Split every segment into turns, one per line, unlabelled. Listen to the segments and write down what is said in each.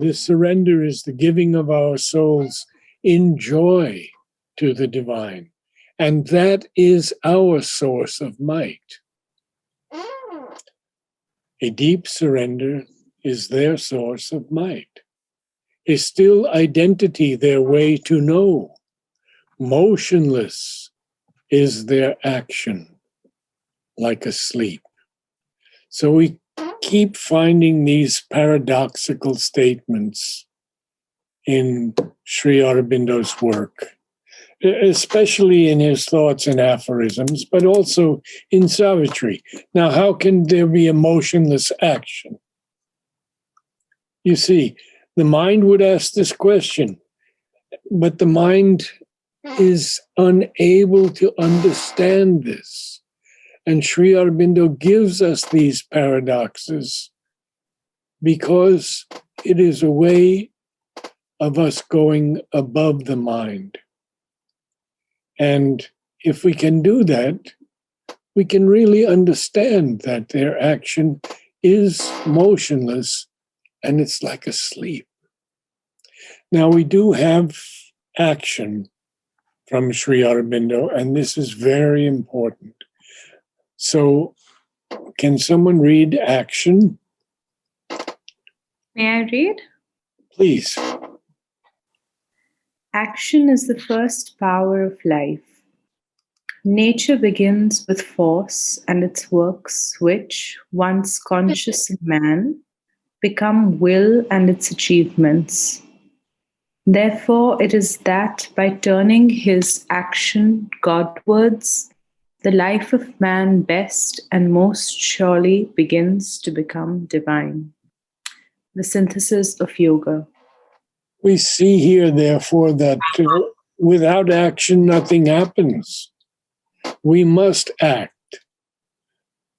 This surrender is the giving of our souls in joy to the divine. And that is our source of might. A deep surrender is their source of might. A still identity their way to know. Motionless is their action, like a sleep. So we keep finding these paradoxical statements in Sri Aurobindo's work, especially in his thoughts and aphorisms, but also in Savitri. Now, how can there be a motionless action? You see, the mind would ask this question, but the mind is unable to understand this. And Sri Aurobindo gives us these paradoxes because it is a way of us going above the mind. And if we can do that, we can really understand that their action is motionless and it's like a sleep. Now, we do have action from Sri Aurobindo, and this is very important. So, can someone read action?
May I read?
Please.
Action is the first power of life. Nature begins with force and its works, which, once conscious in man, become will and its achievements. Therefore, it is that by turning his action Godwards, the life of man best and most surely begins to become divine. The synthesis of yoga.
We see here, therefore, that without action, nothing happens. We must act.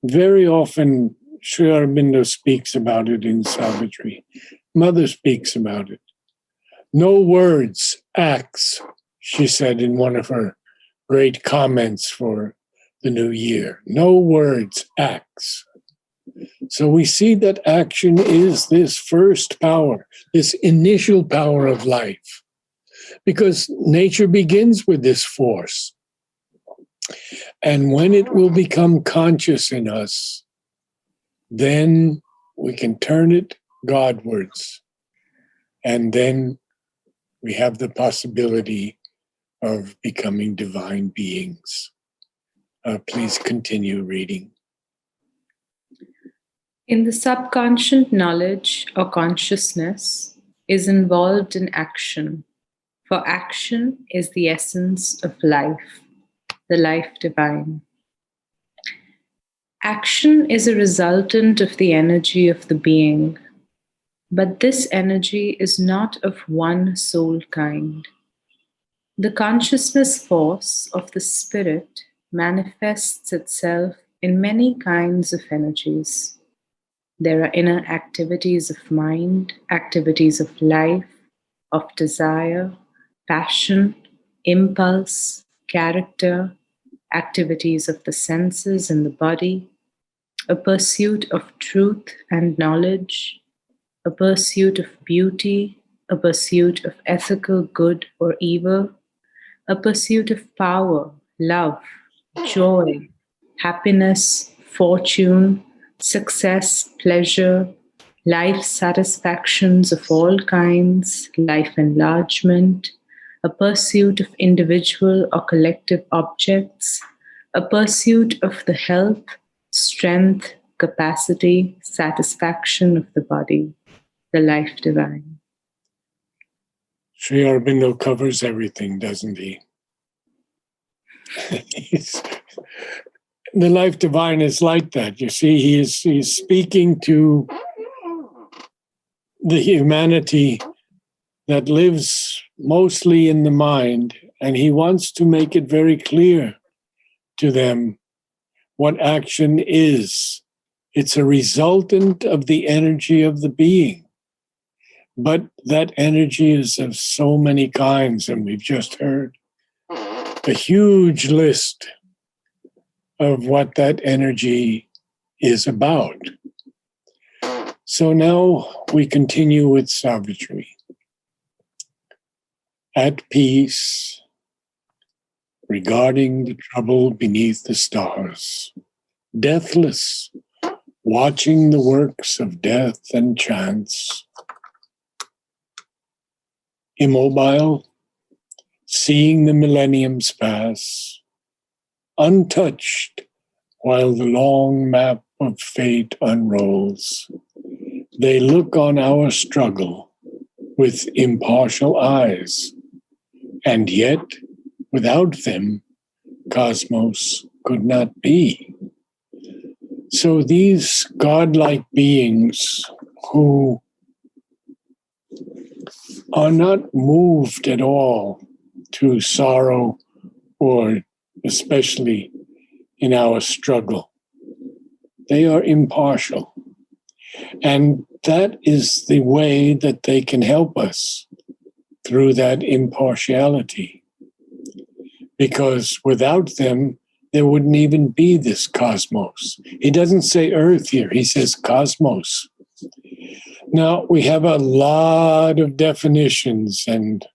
Very often, Sri Aurobindo speaks about it in Savitri. Mother speaks about it. No words, acts, she said in one of her great comments for the new year. No words, acts. So we see that action is this first power, this initial power of life, because nature begins with this force. And when it will become conscious in us, then we can turn it Godwards. And then we have the possibility of becoming divine beings. Please continue reading.
In the subconscious, knowledge or consciousness is involved in action, for action is the essence of life, the life divine. Action is a resultant of the energy of the being, but this energy is not of one soul kind. The consciousness force of the spirit manifests itself in many kinds of energies. There are inner activities of mind, activities of life, of desire, passion, impulse, character, activities of the senses and the body, a pursuit of truth and knowledge, a pursuit of beauty, a pursuit of ethical good or evil, a pursuit of power, love, joy, happiness, fortune, success, pleasure, life satisfactions of all kinds, life enlargement, a pursuit of individual or collective objects, a pursuit of the health, strength, capacity, satisfaction of the body, the life divine.
Sri Aurobindo covers everything, doesn't he? The life divine is like that. You see, he's speaking to the humanity that lives mostly in the mind, and he wants to make it very clear to them what action is. It's a resultant of the energy of the being. But that energy is of so many kinds, and we've just heard a huge list of what that energy is about. So now we continue with Savitri. At peace, regarding the trouble beneath the stars, deathless, watching the works of death and chance, immobile, seeing the millenniums pass, untouched, while the long map of fate unrolls. They look on our struggle with impartial eyes, and yet, without them, cosmos could not be. So these godlike beings who are not moved at all to sorrow, or especially in our struggle, they are impartial. And that is the way that they can help us through that impartiality. Because without them, there wouldn't even be this cosmos. He doesn't say earth here, he says cosmos. Now, we have a lot of definitions, and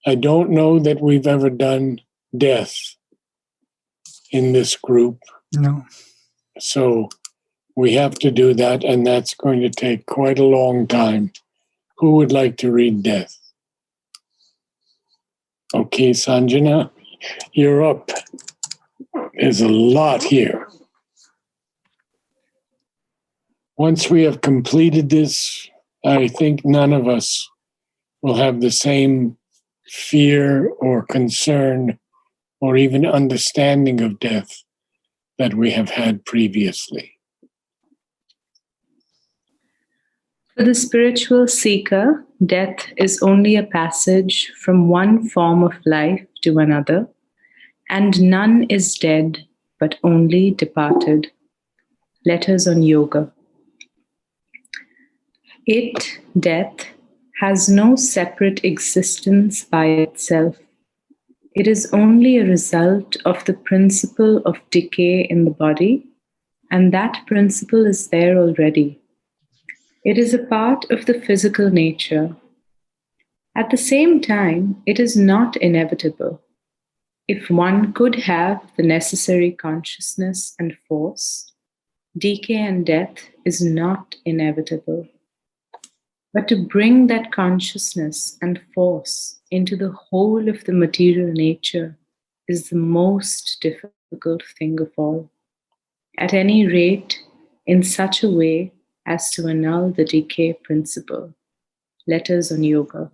I don't know that we've ever done death in this group.
No.
So we have to do that, and that's going to take quite a long time. Who would like to read death? Okay, Sanjana, you're up. There's a lot here. Once we have completed this, I think none of us will have the same fear or concern or even understanding of death that we have had previously.
For the spiritual seeker, death is only a passage from one form of life to another, and none is dead but only departed. Letters on Yoga. It, death, has no separate existence by itself. It is only a result of the principle of decay in the body, and that principle is there already. It is a part of the physical nature. At the same time, it is not inevitable. If one could have the necessary consciousness and force, decay and death is not inevitable. But to bring that consciousness and force into the whole of the material nature is the most difficult thing of all. At any rate, in such a way as to annul the decay principle. Letters on Yoga.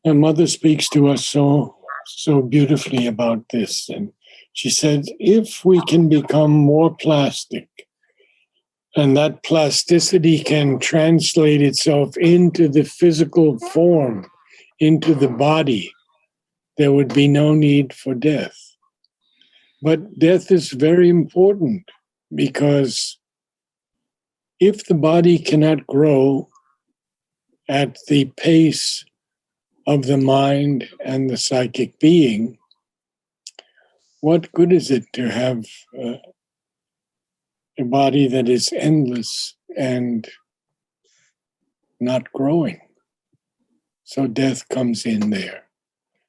My mother speaks to us so beautifully about this. And she said, if we can become more plastic, and that plasticity can translate itself into the physical form, into the body, there would be no need for death. But death is very important, because if the body cannot grow at the pace of the mind and the psychic being, what good is it to have a body that is endless and not growing? So death comes in there.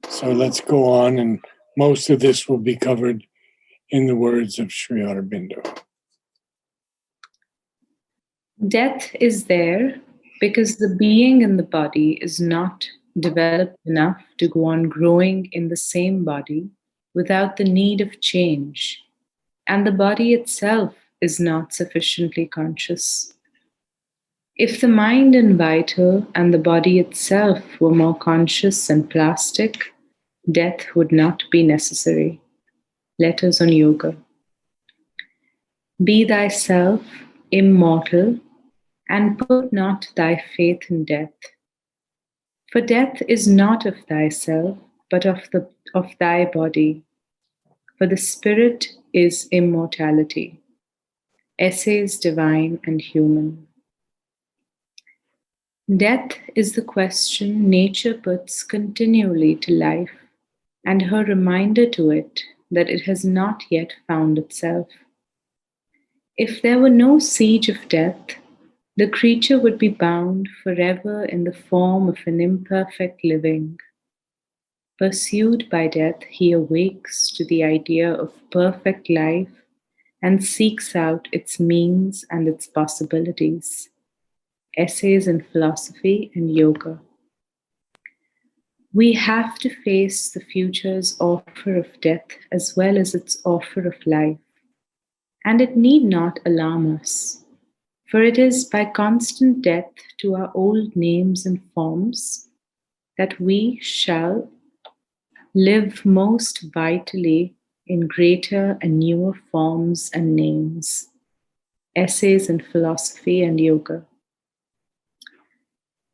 So let's go on, and most of this will be covered in the words of Sri Aurobindo.
Death is there because the being in the body is not developed enough to go on growing in the same body without the need of change, and the body itself is not sufficiently conscious. If the mind and vital and the body itself were more conscious and plastic, death would not be necessary. Letters on Yoga. Be thyself immortal, and put not thy faith in death. For death is not of thyself, but of thy body. For the spirit is immortality. Essays Divine and Human. Death is the question nature puts continually to life, and her reminder to it that it has not yet found itself. If there were no siege of death, The creature would be bound forever in the form of an imperfect living. Pursued by death, he awakes to the idea of perfect life and seeks out its means and its possibilities. Essays in Philosophy and Yoga. We have to face the future's offer of death as well as its offer of life, and it need not alarm us, for it is by constant death to our old names and forms that we shall live most vitally in greater and newer forms and names. Essays in Philosophy and Yoga.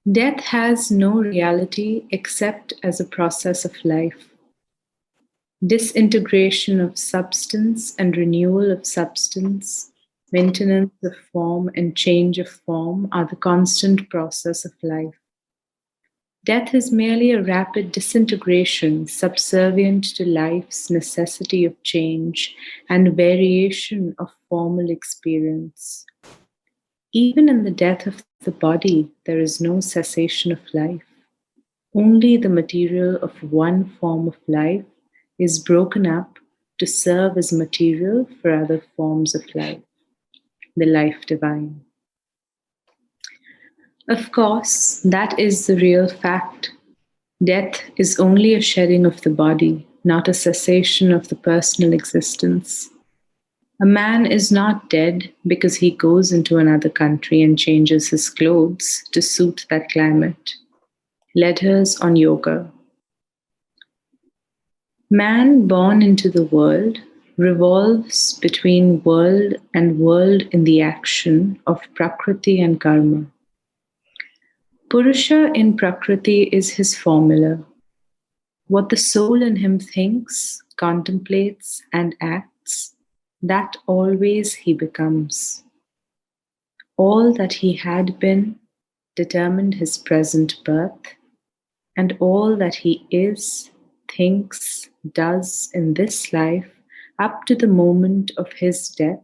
Death has no reality except as a process of life. Disintegration of substance and renewal of substance, maintenance of form and change of form are the constant process of life. Death is merely a rapid disintegration subservient to life's necessity of change and variation of formal experience. Even in the death of the body, there is no cessation of life. Only the material of one form of life is broken up to serve as material for other forms of life, the life divine. Of course, that is the real fact. Death is only a shedding of the body, not a cessation of the personal existence. A man is not dead because he goes into another country and changes his clothes to suit that climate. Letters on Yoga. Man born into the world revolves between world and world in the action of Prakriti and Karma. Purusha in Prakriti is his formula. What the soul in him thinks, contemplates, and acts, that always he becomes. All that he had been determined his present birth, and all that he is, thinks, does in this life up to the moment of his death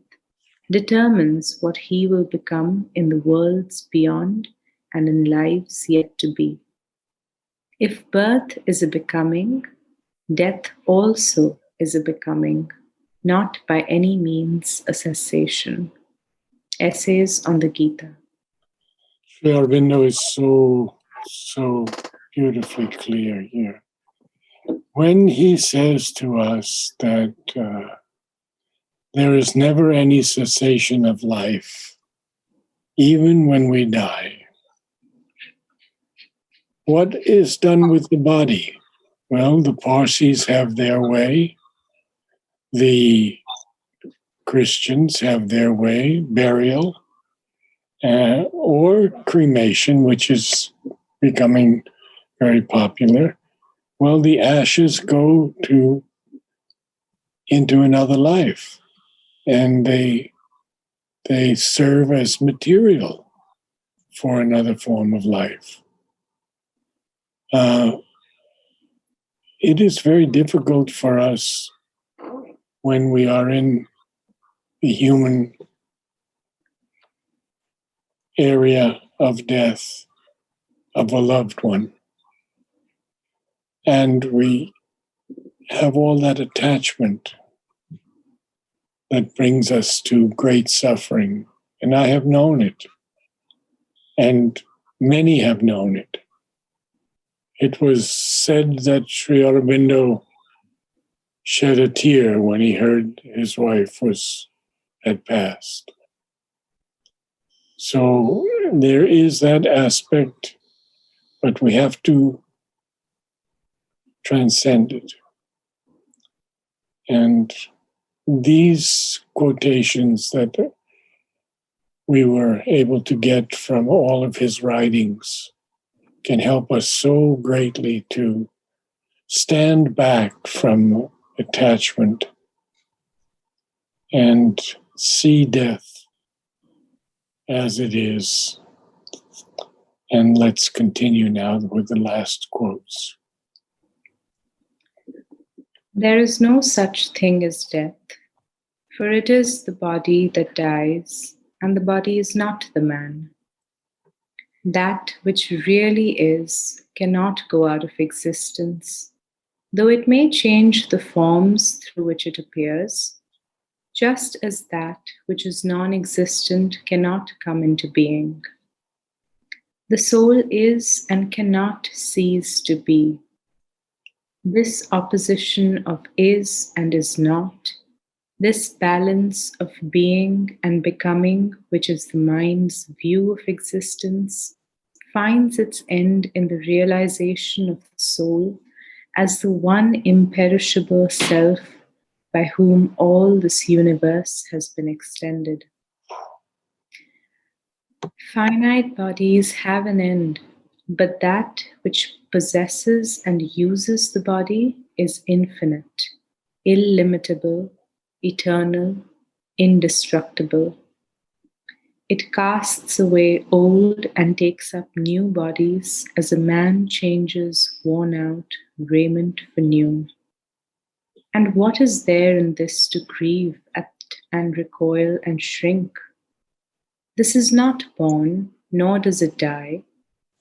determines what he will become in the worlds beyond and in lives yet to be. If birth is a becoming, death also is a becoming, not by any means a cessation. Essays on the Gita.
Sri Aurobindo is so beautifully clear here. When he says to us that there is never any cessation of life, even when we die, what is done with the body? Well, the Parsis have their way, the Christians have their way, burial, or cremation, which is becoming very popular. Well, the ashes go into another life, and they serve as material for another form of life. It is very difficult for us when we are in the human area of death of a loved one, and we have all that attachment that brings us to great suffering. And I have known it, and many have known it. It was said that Sri Aurobindo shed a tear when he heard his wife had passed. So there is that aspect, but we have to transcend it. And these quotations that we were able to get from all of his writings can help us so greatly to stand back from attachment and see death as it is. And let's continue now with the last quotes.
There is no such thing as death, for it is the body that dies, and the body is not the man. That which really is cannot go out of existence, though it may change the forms through which it appears, just as that which is non existent cannot come into being. The soul is and cannot cease to be. This opposition of is and is not, this balance of being and becoming, which is the mind's view of existence, finds its end in the realization of the soul as the one imperishable self by whom all this universe has been extended. Finite bodies have an end, but that which possesses and uses the body is infinite, illimitable, eternal, indestructible. It casts away old and takes up new bodies as a man changes worn out raiment for new. And what is there in this to grieve at and recoil and shrink? This is not born, nor does it die,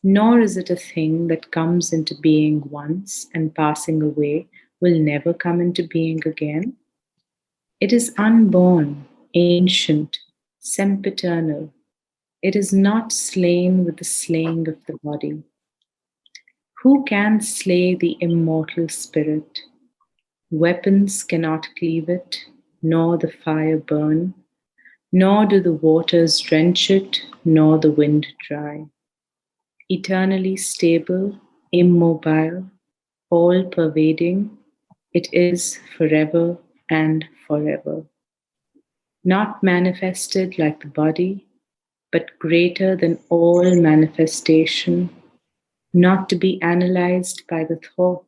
nor is it a thing that comes into being once and passing away will never come into being again. It is unborn, ancient, sempiternal. It is not slain with the slaying of the body. Who can slay the immortal spirit? Weapons cannot cleave it, nor the fire burn, nor do the waters drench it, nor the wind dry. Eternally stable, immobile, all pervading, it is forever and forever. Not manifested like the body, but greater than all manifestation, not to be analyzed by the thought,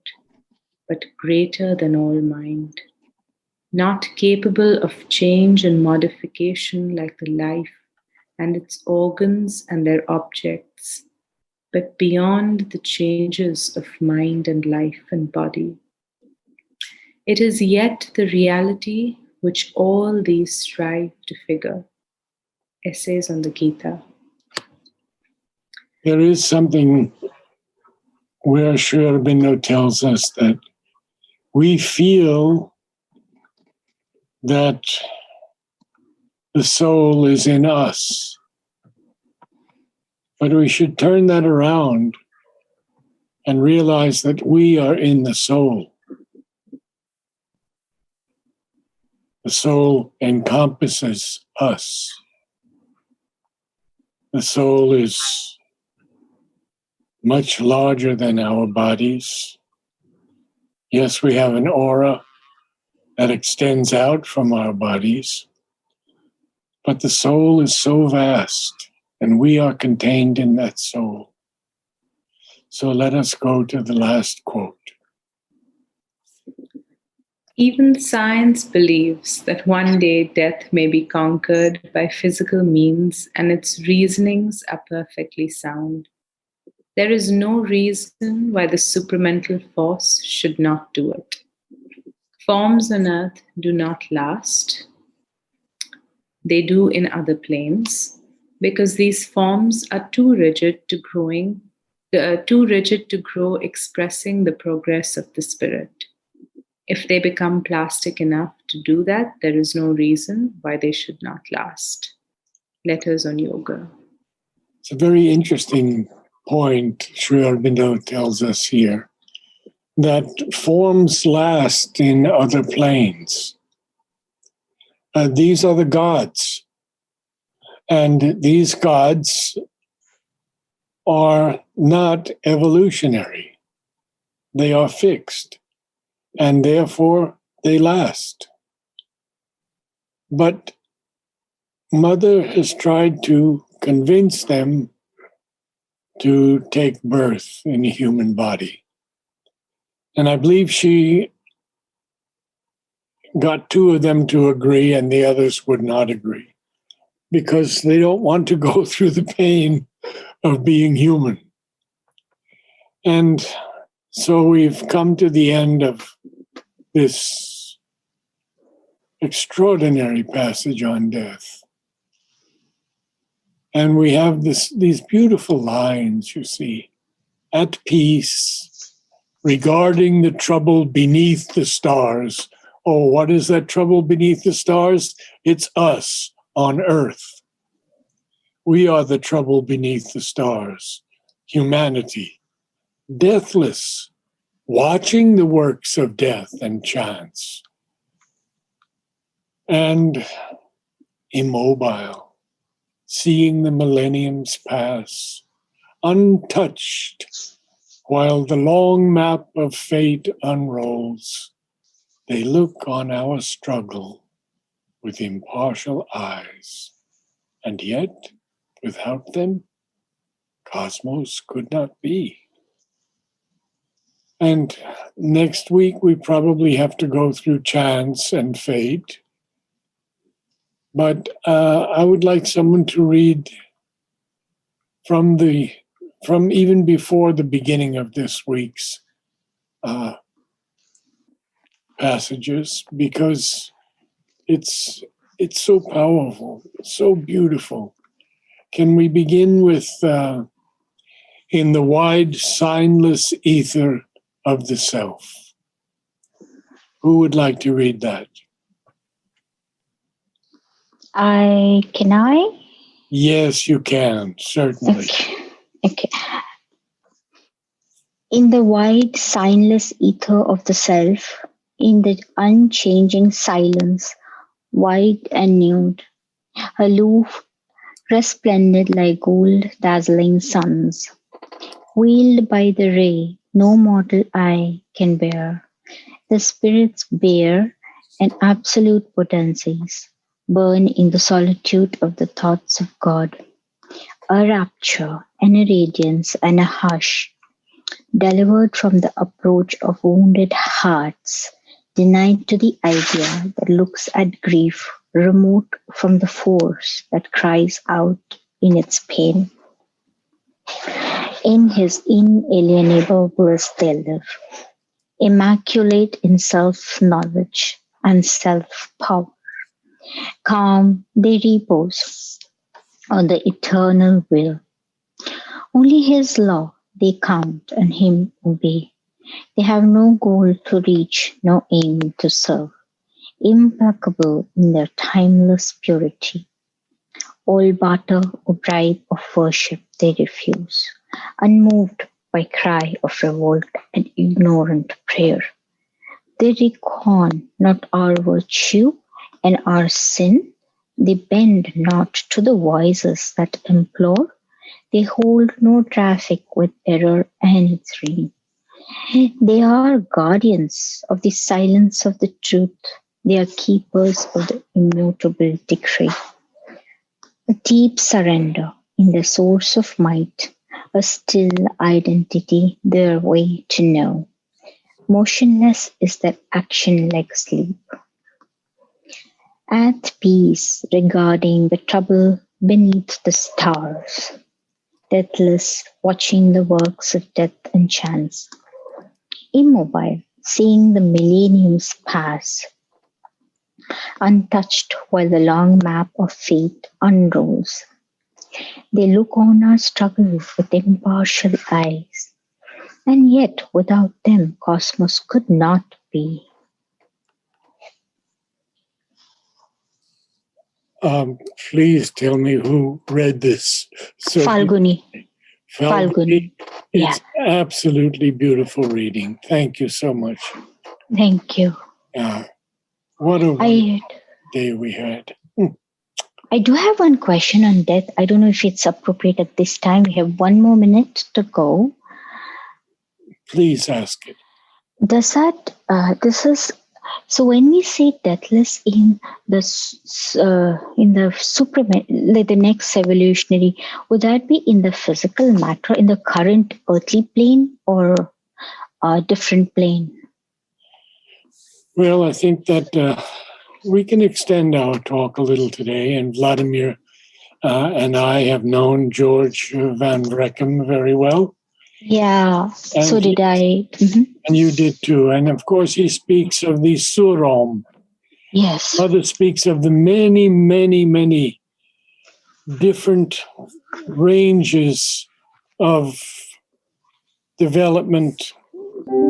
but greater than all mind, not capable of change and modification like the life and its organs and their objects, but beyond the changes of mind and life and body. It is yet the reality which all these strive to figure. Essays on the Gita.
There is something where Sri Aurobindo tells us that we feel that the soul is in us, but we should turn that around and realize that we are in the soul. The soul encompasses us. The soul is much larger than our bodies. Yes, we have an aura that extends out from our bodies, but the soul is so vast, and we are contained in that soul. So let us go to the last quote.
Even science believes that one day death may be conquered by physical means, and its reasonings are perfectly sound. There is no reason why the supramental force should not do it. Forms on earth do not last. They do in other planes, because these forms are too rigid to grow expressing the progress of the spirit. If they become plastic enough to do that, there is no reason why they should not last. Letters on Yoga.
It's a very interesting point Sri Aurobindo tells us here, that forms last in other planes. These are the gods. And these gods are not evolutionary. They are fixed, and therefore they last. But Mother has tried to convince them to take birth in a human body. And I believe she got two of them to agree, and the others would not agree, because they don't want to go through the pain of being human. And so we've come to the end of this extraordinary passage on death. And we have these beautiful lines, you see, at peace, regarding the trouble beneath the stars. Oh, what is that trouble beneath the stars? It's us on earth. We are the trouble beneath the stars, humanity, deathless, watching the works of death and chance, and immobile, seeing the millenniums pass, untouched, while the long map of fate unrolls. They look on our struggle with impartial eyes, and yet, without them, cosmos could not be. And next week, we probably have to go through chance and fate. But I would like someone to read from even before the beginning of this week's passages, because it's so powerful, so beautiful. Can we begin with in the wide, signless ether of the self? Who would like to read that?
Can I?
Yes, you can, certainly.
Okay. In the wide, signless ether of the self, in the unchanging silence, white and nude, aloof, resplendent like gold dazzling suns, wheeled by the ray no mortal eye can bear, the spirits bare and absolute potencies burn in the solitude of the thoughts of God, a rapture and a radiance and a hush, delivered from the approach of wounded hearts, denied to the idea that looks at grief, remote from the force that cries out in its pain. In his inalienable bliss they live, immaculate in self-knowledge and self-power. Calm they repose on the eternal will. Only his law they count and him obey. They have no goal to reach, no aim to serve. Implacable in their timeless purity. All barter or bribe of worship they refuse, unmoved by cry of revolt and ignorant prayer. They recon not our virtue and our sin. They bend not to the voices that implore. They hold no traffic with error and its reign. They are guardians of the silence of the truth. They are keepers of the immutable decree. A deep surrender in the source of might, a still identity their way to know. Motionless is their action like sleep. At peace regarding the trouble beneath the stars, deathless watching the works of death and chance, immobile seeing the millenniums pass, untouched while the long map of fate unrolls. They look on our struggles with impartial eyes, and yet without them cosmos could not be.
Please tell me who read this. So
Falguni.
It's absolutely beautiful reading. Thank you so much.
Thank you.
What a wonderful day we had.
I do have one question on death. I don't know if it's appropriate at this time. We have 1 more minute to go.
Please ask it.
Does that, so when we say deathless in the like the next evolutionary, would that be in the physical matter, in the current earthly plane, or a different plane?
Well, I think that we can extend our talk a little today, and Vladimir and I have known George Van Vrecken very well.
Yeah,
and
so did I. Mm-hmm.
And you did too. And of course, he speaks of the Surom.
Yes.
Mother speaks of the many, many, many different ranges of development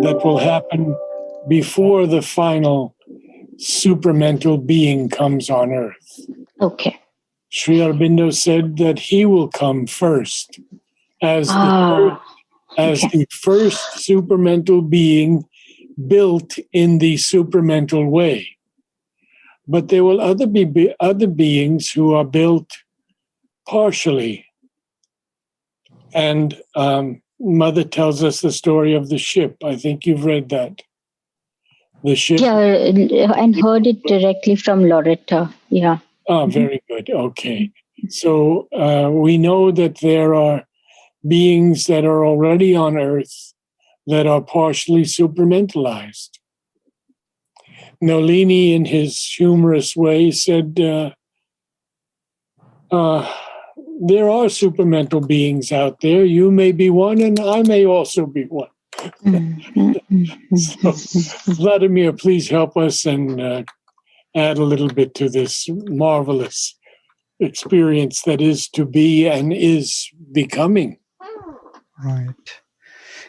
that will happen before the final supramental being comes on earth.
Okay.
Sri Aurobindo said that he will come first as the first supramental being built in the supramental way. But there will be other beings who are built partially. And Mother tells us the story of the ship. I think you've read that. The ship.
Yeah, and heard it directly from Loretta. Yeah.
Oh, very good. Okay. So we know that there are beings that are already on Earth that are partially supramentalized. Nolini, in his humorous way, said, there are supramental beings out there. You may be one, and I may also be one. So, Vladimir, please help us and add a little bit to this marvelous experience that is to be and is becoming.
Right.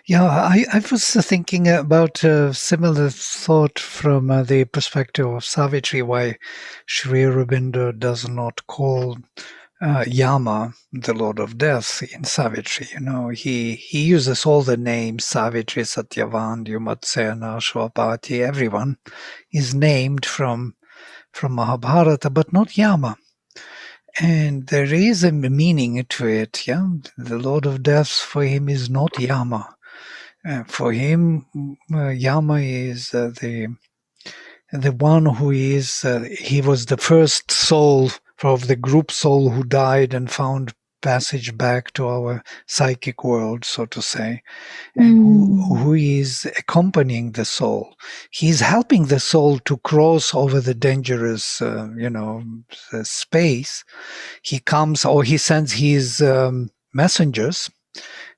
Yeah, I was thinking about a similar thought from the perspective of Savitri, why Sri Aurobindo does not call Yama the Lord of Death in Savitri. You know, he uses all the names, Savitri, Satyavan, Yumatsena, Shvapati, everyone is named from Mahabharata, but not Yama. And there is a meaning to it. Yeah, the Lord of Death for him is not Yama. For him, Yama is the one who is. He was the first soul of the group soul who died and found passage back to our psychic world, so to say, and who is accompanying the soul. He's helping the soul to cross over the dangerous, space. He comes, or he sends his messengers,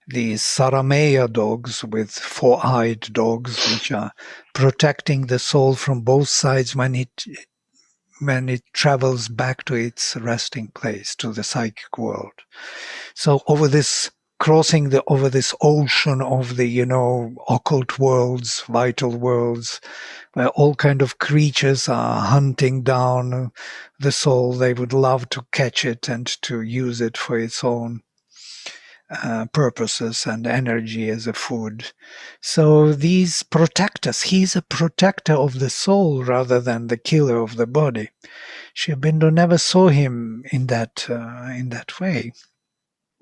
these Sarameya dogs with four-eyed dogs, which are protecting the soul from both sides when it travels back to its resting place, to the psychic world. So over this over this ocean of the, occult worlds, vital worlds, where all kind of creatures are hunting down the soul, they would love to catch it and to use it for its own purposes and energy as a food. So these protect us. He's a protector of the soul rather than the killer of the body. Sri Aurobindo never saw him in that way.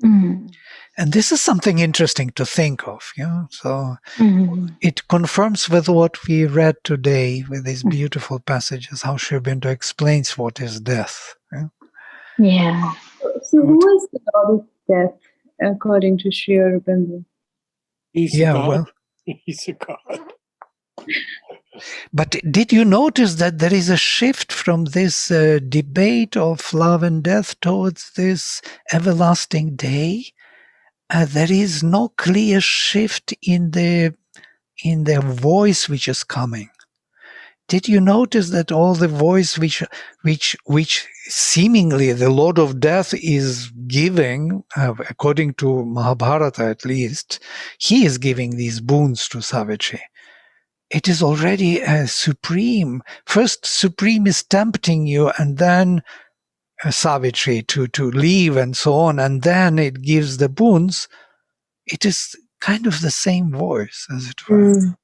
And this is something interesting to think of. So it confirms with what we read today with these beautiful passages, how Sri Aurobindo explains what is death.
Yeah.
So who is the Lord of Death, according to Sri Aurobindo?
He's a god. He's a god.
But did you notice that there is a shift from this debate of love and death towards this everlasting day? There is no clear shift in the voice which is coming. Did you notice that all the voice which seemingly the Lord of Death is giving, according to Mahabharata at least, he is giving these boons to Savitri. It is already a supreme. First, supreme is tempting you, and then Savitri to leave and so on, and then it gives the boons. It is kind of the same voice, as it were.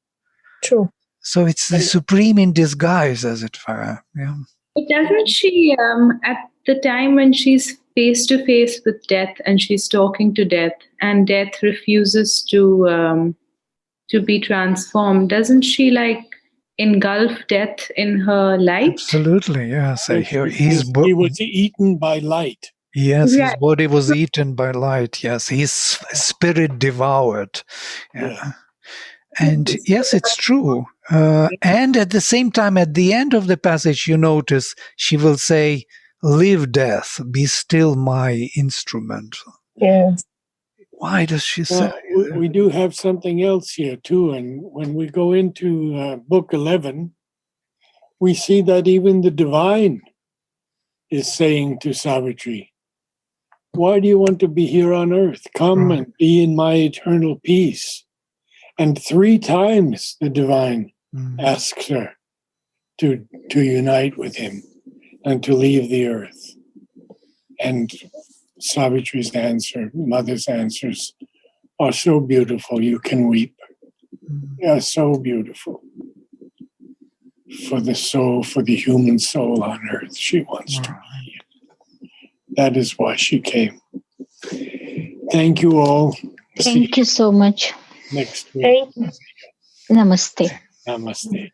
True.
So it's the supreme in disguise, as it were. Yeah.
But doesn't she, at the time when she's face to face with death and she's talking to death, and death refuses to be transformed, doesn't she engulf death in her light?
Absolutely, yes.
He was eaten by light.
Yes, his body was eaten by light. Yes, his spirit devoured. Yeah. And yes, it's true. And at the same time, at the end of the passage, you notice she will say, "Live, death, be still my instrument."
Yes.
Why does she say?
We do have something else here too, and when we go into Book 11, we see that even the divine is saying to Savitri, why do you want to be here on earth? Come
Right.
and be in my eternal peace. And 3 times the divine asks her to unite with him and to leave the earth. And Savitri's answer, mother's answers, are so beautiful you can weep. They are so beautiful. For the soul, for the human soul on earth, she wants to be. That is why she came. Thank you all. See
Thank you so much.
you next week.
Namaste.
Namaste.